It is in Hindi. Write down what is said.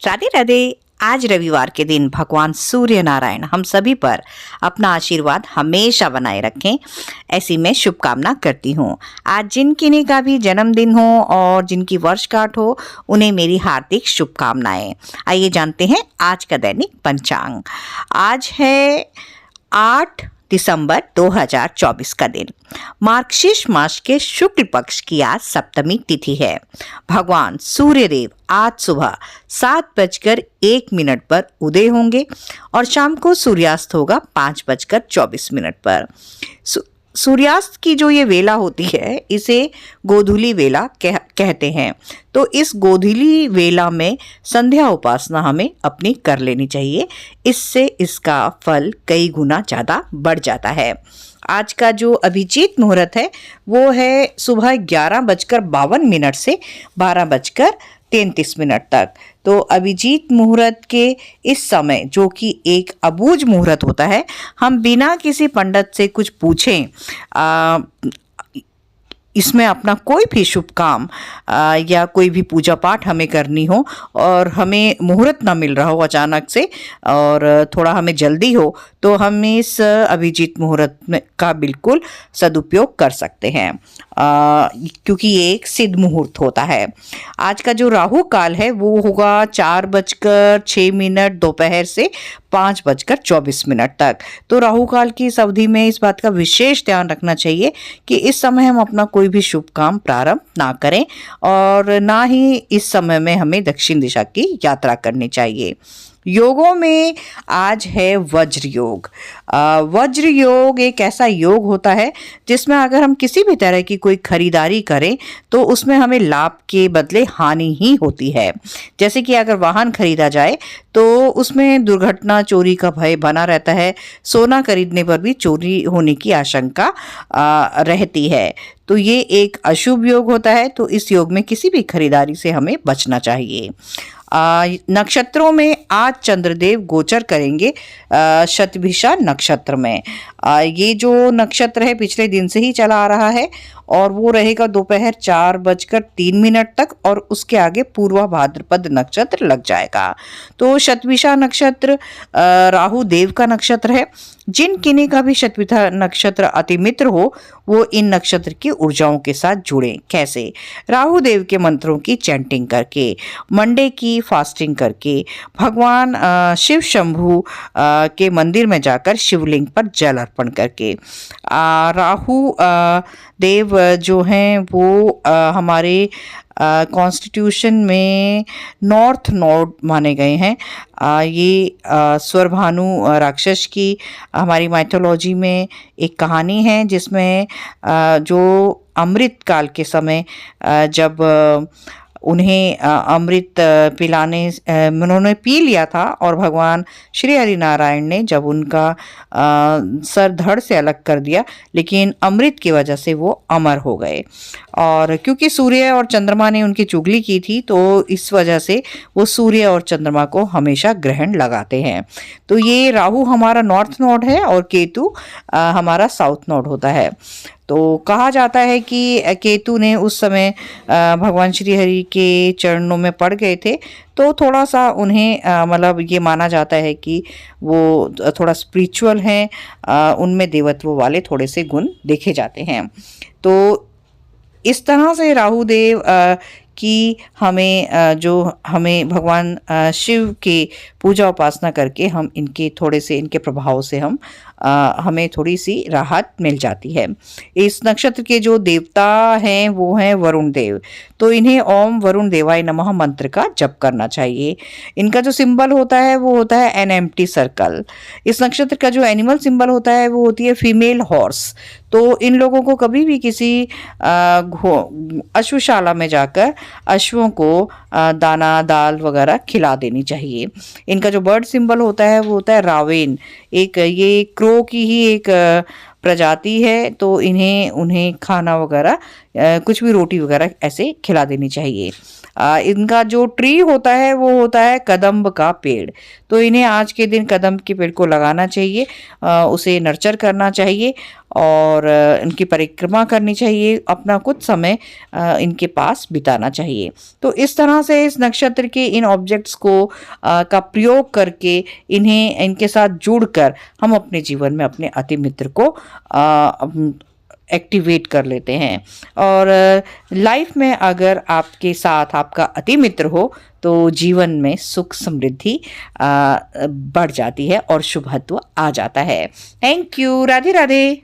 राधे राधे। आज रविवार के दिन भगवान सूर्य नारायण हम सभी पर अपना आशीर्वाद हमेशा बनाए रखें, ऐसी मैं शुभकामना करती हूँ। आज जिन किन्हीं का भी जन्मदिन हो और जिनकी वर्षगांठ हो, उन्हें मेरी हार्दिक शुभकामनाएं। आइए जानते हैं आज का दैनिक पंचांग। आज है 8 दिसंबर 2024 का दिन। मार्गशीर्ष मास के शुक्ल पक्ष की आज सप्तमी तिथि है। भगवान सूर्यदेव आज सुबह 7:01 पर उदय होंगे और शाम को सूर्यास्त होगा 5:24 पर। सूर्यास्त की जो ये वेला होती है, इसे गोधूली वेला कहते हैं। तो इस गोधूली वेला में संध्या उपासना हमें अपनी कर लेनी चाहिए, इससे इसका फल कई गुना ज़्यादा बढ़ जाता है। आज का जो अभिजीत मुहूर्त है वो है सुबह 11:52 से 12:33 तक। तो अभिजीत मुहूर्त के इस समय, जो कि एक अबूझ मुहूर्त होता है, हम बिना किसी पंडित से कुछ पूछें इसमें अपना कोई भी शुभ काम या कोई भी पूजा पाठ हमें करनी हो और हमें मुहूर्त ना मिल रहा हो अचानक से और थोड़ा हमें जल्दी हो, तो हम इस अभिजीत मुहूर्त का बिल्कुल सदुपयोग कर सकते हैं, क्योंकि ये एक सिद्ध मुहूर्त होता है। आज का जो राहु काल है वो होगा 4:06 दोपहर से 5:24 तक। तो राहु काल की इस अवधि में इस बात का विशेष ध्यान रखना चाहिए कि इस समय हम अपना कोई भी शुभ काम प्रारंभ ना करें और ना ही इस समय में हमें दक्षिण दिशा की यात्रा करनी चाहिए। योगों में आज है वज्र योग। वज्र योग एक ऐसा योग होता है जिसमें अगर हम किसी भी तरह की कोई खरीदारी करें तो उसमें हमें लाभ के बदले हानि ही होती है। जैसे कि अगर वाहन खरीदा जाए तो उसमें दुर्घटना, चोरी का भय बना रहता है। सोना खरीदने पर भी चोरी होने की आशंका रहती है। तो ये एक अशुभ योग होता है, तो इस योग में किसी भी खरीदारी से हमें बचना चाहिए। नक्षत्रों में आज चंद्रदेव गोचर करेंगे शतभिषा नक्षत्र में। ये जो नक्षत्र है पिछले दिन से ही चला आ रहा है और वो रहेगा दोपहर 4:03 तक और उसके आगे पूर्वा भाद्रपद नक्षत्र लग जाएगा। तो शतभिषा नक्षत्र राहु देव का नक्षत्र है। जिन किन्हीं का भी शतभिषा नक्षत्र अति मित्र हो वो इन नक्षत्र की ऊर्जाओं के साथ जुड़े। कैसे? राहु देव के मंत्रों की चैंटिंग करके, मंडे की फास्टिंग करके, भगवान शिव शंभु के मंदिर में जाकर शिवलिंग पर जल अर्पण करके। राहु देव जो हैं वो हमारे कॉन्स्टिट्यूशन में नॉर्थ नोड माने गए हैं। ये स्वरभानु राक्षस की हमारी माइथोलॉजी में एक कहानी है जिसमें जो अमृत काल के समय जब उन्हें अमृत पिलाने उन्होंने पी लिया था और भगवान श्री हरि नारायण ने जब उनका सर धड़ से अलग कर दिया, लेकिन अमृत की वजह से वो अमर हो गए। और क्योंकि सूर्य और चंद्रमा ने उनकी चुगली की थी तो इस वजह से वो सूर्य और चंद्रमा को हमेशा ग्रहण लगाते हैं। तो ये राहु हमारा नॉर्थ नोड है और केतु हमारा साउथ नोड होता है। तो कहा जाता है कि केतु ने उस समय भगवान श्री हरि के चरणों में पड़ गए थे, तो थोड़ा सा उन्हें मतलब ये माना जाता है कि वो थोड़ा स्पिरिचुअल हैं, उनमें देवत्व वाले थोड़े से गुण देखे जाते हैं। तो इस तरह से राहु देव कि हमें भगवान शिव के पूजा उपासना करके हम इनके प्रभाव से हमें थोड़ी सी राहत मिल जाती है। इस नक्षत्र के जो देवता हैं वो हैं वरुण देव। तो इन्हें ओम वरुण देवाय नमः मंत्र का जप करना चाहिए। इनका जो सिंबल होता है वो होता है एन एम्प्टी सर्कल। इस नक्षत्र का जो एनिमल सिंबल होता है वो होती है फीमेल हॉर्स। तो इन लोगों को कभी भी किसी अश्वशाला में जाकर अश्वों को दाना, दाल वगैरह खिला देनी चाहिए। इनका जो बर्ड सिंबल होता है वो होता है रावेन। ये क्रो की ही एक प्रजाति है, तो उन्हें खाना वगैरह कुछ भी रोटी वगैरह ऐसे खिला देनी चाहिए। इनका जो ट्री होता है वो होता है कदम्ब का पेड़। तो इन्हें आज के दिन कदम्ब के पेड़ को लगाना चाहिए, उसे नर्चर करना चाहिए और इनकी परिक्रमा करनी चाहिए, अपना कुछ समय इनके पास बिताना चाहिए। तो इस तरह से इस नक्षत्र के इन ऑब्जेक्ट्स को का प्रयोग करके इन्हें इनके साथ जुड़कर हम अपने जीवन में अपने अति मित्र को एक्टिवेट कर लेते हैं। और लाइफ में अगर आपके साथ आपका अति मित्र हो तो जीवन में सुख समृद्धि बढ़ जाती है और शुभत्व आ जाता है। Thank you. राधे राधे।